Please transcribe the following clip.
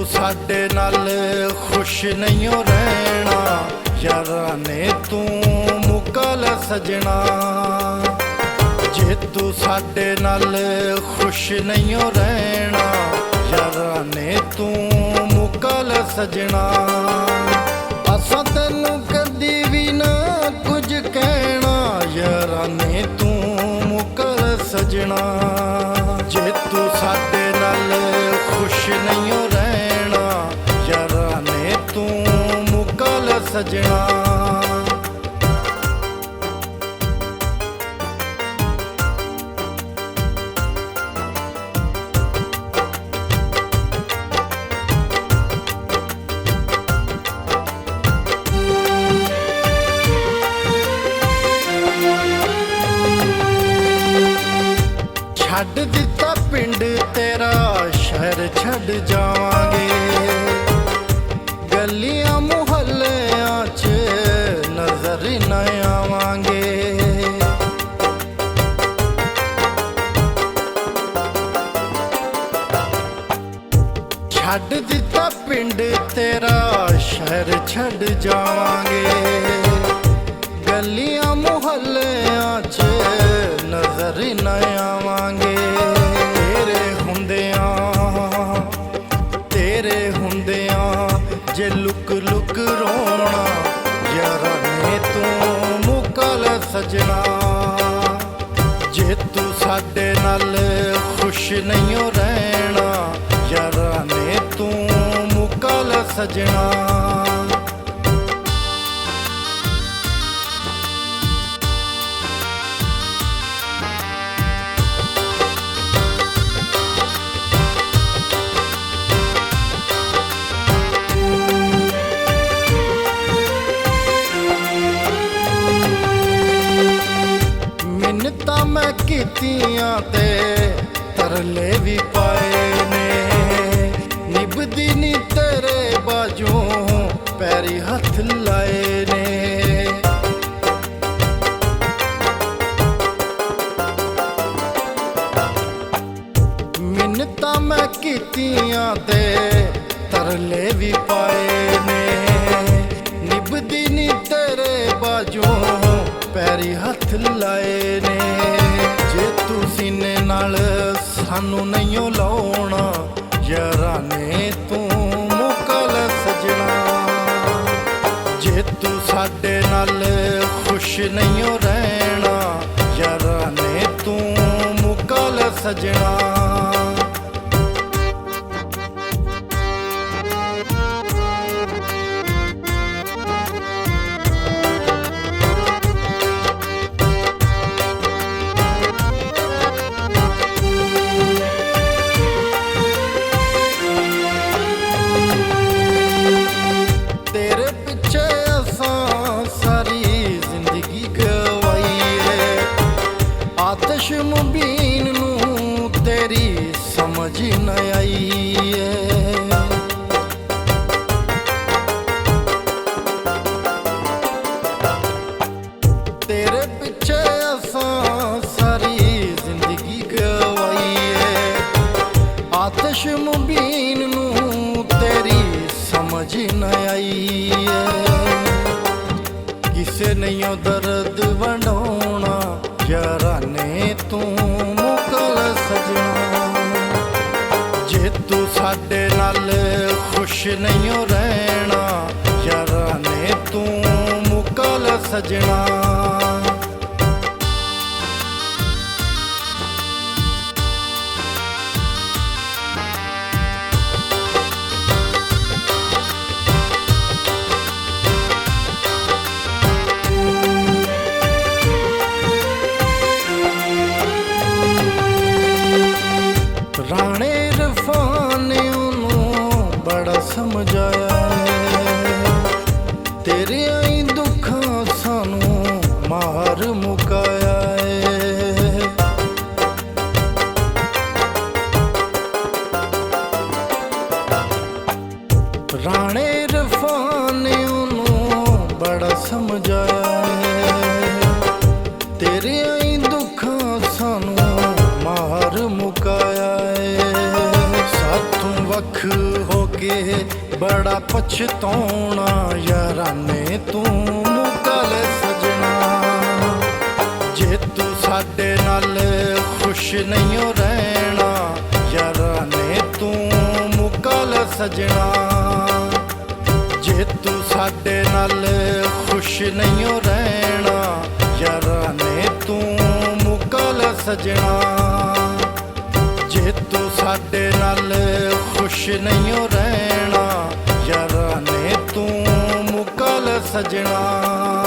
ਤੂੰ ਸਾਡੇ ਨਾਲ ਖੁਸ਼ ਨਹੀਂ ਹੋ ਰਹਿਣਾ, ਯਾਰਾਂ ਨੇ ਤੂੰ ਮੁਕਾ ਲੈ ਸਜਣਾ। ਜੇ ਤੂੰ ਸਾਡੇ ਨਾਲ ਖੁਸ਼ ਨਹੀਂ ਹੋ ਰਹਿਣਾ, ਯਾਰਾਂ ਨੇ ਤੂੰ ਮੁਕਾ ਲੈ ਸਜਣਾ। ਅਸਾਂ ਤੈਨੂੰ ਕਦੀ ਵੀ ਨਾ ਕੁਝ ਕਹਿਣਾ, ਯਾਰਾਂ ਨੇ ਤੂੰ ਮੁਕਾ ਲੈ ਸਜਣਾ। ਜੇ ਤੂੰ ਸਾਡੇ ਨਾਲ ਖੁਸ਼ ਨਹੀਂ ਹੋ ਰਹਿਣਾ, ਯਾਰਾਂ ਨੇ ਤੂੰ ਮੁਕਾ ਲੈ ਸਜਣਾ। ਛੱਡ ਦਿੱਤਾ ਪਿੰਡ ਤੇਰਾ, ਸ਼ਹਿਰ ਛੱਡ ਜਾਵਾਂਗੇ। ਗਲੀਆਂ ਮੁਹੱਲਿਆਂ 'ਚ ਨਜ਼ਰ ਨਾ ਆਵਾਂਗੇ। ਛੱਡ ਦਿੱਤਾ ਪਿੰਡ ਤੇਰਾ, ਸ਼ਹਿਰ ਛੱਡ ਜਾਵਾਂਗੇ। ਗਲੀਆਂ ਮੁਹੱਲਿਆਂ 'ਚ ਨਜ਼ਰ ਨਾ ਆਵਾਂਗੇ। ਤੇਰੇ ਹੁੰਦਿਆਂ ਜੇ ਲੁਕ ਲੁਕ ਰੋਣਾ, ਯਾਰਾਂ ਨੇ ਤੂੰ ਮੁਕਾ ਲੈ ਸਜਣਾ। ਜੇ ਤੂੰ ਸਾਡੇ ਨਾਲ ਖੁਸ਼ ਨਹੀਂ ਹੋ ਰਹਿਣਾ, ਯਾਰਾਂ ਨੇ ਤੂੰ ਮੁਕਾ ਲੈ ਸਜਣਾ। ਮਿੰਨਤਾਂ ਮੈਂ ਕੀਤੀਆਂ ਤੇ ਤਰਲੇ ਵੀ ਪਾਏ ਨੇ, ਨਿਭਦੀ ਨੀ ਤੇਰੇ ਬਾਝੋਂ ਪੈਰੀ ਹੱਥ ਲਾਏ ਨੇ। ਮਿੰਨਤਾਂ ਮੈਂ ਕੀਤੀਆਂ ਤੇ ਤਰਲੇ ਵੀ ਪਾਏ ਨੇ, ਨਿਭਦੀ ਨੀ ਤੇਰੇ ਬਾਝੋਂ ਪੈਰੀ ਹੱਥ ਲਾਏ ਨੇ। ਜੇ ਤੂੰ ਸੀਨੇ ਨਾਲ ਸਾਨੂੰ ਨਹੀਂ ਲਾਉਣਾ, ਯਾਰਾਂ ਨੇ ਤੂੰ ਮੁਕਾ ਲੈ ਸਜਣਾ। ਜੇ ਤੂੰ ਸਾਡੇ ਨਾਲ ਖੁਸ਼ ਨਹੀਂ ਹੋ ਰਹਿਣਾ, ਯਾਰਾਂ ਨੇ ਤੂੰ ਮੁਕਾ ਲੈ ਸਜਣਾ। ਤੇਰੇ ਪਿੱਛੇ ਅਸਾਂ ਸਾਰੀ ਜ਼ਿੰਦਗੀ ਗਵਾਈ ਏ, ਆਤਿਸ਼ ਮੁਬੀਨ ਨੂੰ ਤੇਰੀ ਸਮਝ ਨਾ ਆਈ ਏ। ਤੇਰੇ ਪਿੱਛੇ ਅਸਾਂ ਸਾਰੀ ਜ਼ਿੰਦਗੀ ਗਵਾਈ ਏ, ਆਤਿਸ਼ ਮੁਬੀਨ ਨੂੰ ਤੇਰੀ ਸਮਝ ਨਾ ਆਈ ਏ। ਕਿਸੇ ਨਹੀਂ ਦਰਦ ਵੰਡਾਉਣਾ, ਯਾਰਾਂ ਨੇ ਤੂੰ ਮੁਕਾ ਲੈ ਸਜਣਾ। ਜੇ ਤੂੰ ਸਾਡੇ ਨਾਲ ਖੁਸ਼ ਨਹੀਂ ਹੋ ਰਹਿਣਾ, ਯਾਰਾਂ ਨੇ ਤੂੰ ਮੁਕਾ ਲੈ ਸਜਣਾ। ਰਾਣੇ ਇਰਫਾਨ ਨੇ ਉਹਨੂੰ ਬੜਾ ਸਮਝਾਇਆ ਏ, ਤੇਰਿਆਂ ਹੀ ਦੁੱਖਾਂ ਸਾਨੂੰ ਮਾਰ ਮੁਕਾਇਆ ਏ। ਰਾਣੇ ਇਰਫਾਨ ਨੇ ਉਹਨੂੰ ਬੜਾ ਸਮਝਾਇਆ ਏ, ਤੇਰਿਆਂ ਹੀ ਦੁੱਖਾਂ ਸਾਨੂੰ ਮਾਰ ਮੁਕਾਇਆ ਏ। ਸਾਥੋਂ ਵੱਖ ਹੋ ਕੇ ਬੜਾ ਪਛਤਾਉਣਾ, ਯਾਰਾਨੇ ਤੂੰ ਮੁਕਲ ਸਜਣਾ। ਜੇ ਤੂੰ ਸਾਡੇ ਨਾਲ ਖੁਸ਼ ਨਹੀਂ ਹੋ ਰਹਿਣਾ, ਯਾਰਾਨੇ ਤੂੰ ਮੁਕਲ ਸਜਣਾ। ਜੇ ਤੂੰ ਸਾਡੇ ਨਾਲ ਖੁਸ਼ ਨਹੀਂ ਹੋ ਰਹਿਣਾ, ਯਾਰਾਨੇ ਤੂੰ ਮੁਕਲ ਸਜਣਾ। ਜੇ ਤੂੰ ਸਾਡੇ ਨਾਲ ਖੁਸ਼ ਨਹੀਂ ਹੋ ਰਹਿਣਾ, ਯਾਰਾਨੇ ਤੂੰ ਮੁਕਲ ਸਜਣਾ।